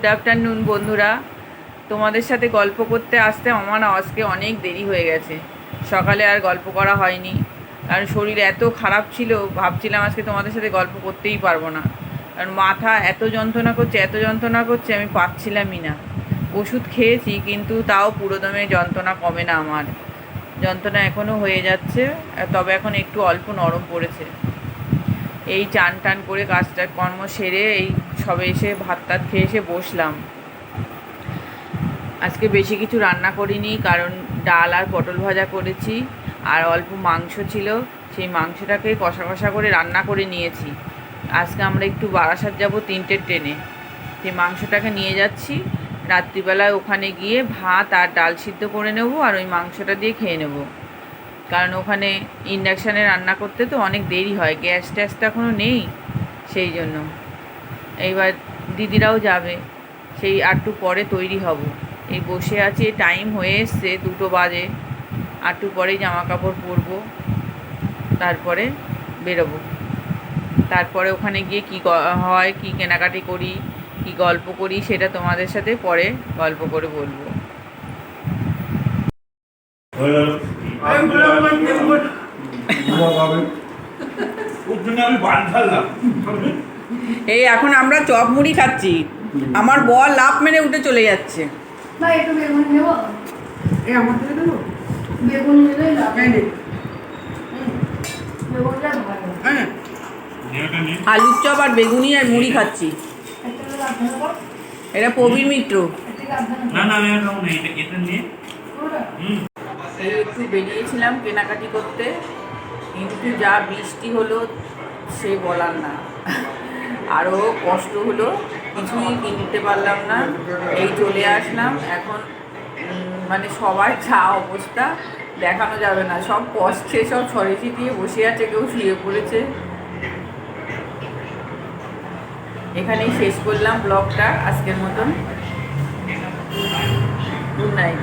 Good afternoon বন্ধুরা। তোমাদের সাথে গল্প করতে আসতে আমার আজকে অনেক দেরি হয়ে গেছে। সকালে আর গল্প করা হয়নি, কারণ শরীর এত খারাপ ছিল, ভাবছিলাম আজকে তোমাদের সাথে গল্প করতেই পারবো না। কারণ মাথা এত যন্ত্রণা করছে, আমি পাচ্ছিলামই না। ওষুধ খেয়েছি, কিন্তু তাও পুরোদমে যন্ত্রণা কমে না আমার। যন্ত্রণা এখনও হয়ে যাচ্ছে, তবে এখন একটু অল্প নরম পড়েছে। এই চান টান করে কাজটা কর্ম সেরে এই সবে এসে ভাত টাত খেয়ে এসে বসলাম। আজকে বেশি কিছু রান্না করিনি, কারণ ডাল আর পটল ভাজা করেছি, আর অল্প মাংস ছিল, সেই মাংসটাকে কষা কষা করে রান্না করে নিয়েছি। আজকে আমরা একটু বারাসাত যাব 3টের ট্রেনে, সেই মাংসটাকে নিয়ে যাচ্ছি। রাত্রিবেলায় ওখানে গিয়ে ভাত আর ডাল সিদ্ধ করে নেব, আর ওই মাংসটা দিয়ে খেয়ে নেব। কারণ ওখানে ইন্ডাকশানে রান্না করতে তো অনেক দেরি হয়, গ্যাস ট্যাস তো এখনও নেই, সেই জন্য। এইবার দিদিরাও যাবে, সেই একটু পরে তৈরি হব। এই বসে আছি, টাইম হয়ে এসছে 2টো বাজে, একটু পরেই জামা কাপড় পরবো, তারপরে বেরোবো। তারপরে ওখানে গিয়ে কী হয়, কী কেনাকাটি করি, কী গল্প করি, সেটা তোমাদের সাথে পরে গল্প করে বলবো। এই এখন আমরা চপ মুড়ি খাচ্ছি, আমার বর লাফ মেরে উঠে চলে যাচ্ছে। আলুর চপ আর বেগুনি আর মুড়ি খাচ্ছি। এটা প্রবীর মিত্র। এই একটু বেরিয়েছিলাম কেনাকাটি করতে, কিন্তু যা বৃষ্টি হলো সে বলার না, আরও কষ্ট হলো, কিছুই কিনতে পারলাম না। এই চলে আসলাম এখন। মানে সবার যা অবস্থা দেখানো যাবে না, সব কষ্টে সব ছড়ে ছিটিয়ে বসে আছে, কেউ শুয়ে পড়েছে। এখানেই শেষ করলাম ব্লগটা আজকের মতন। Good night.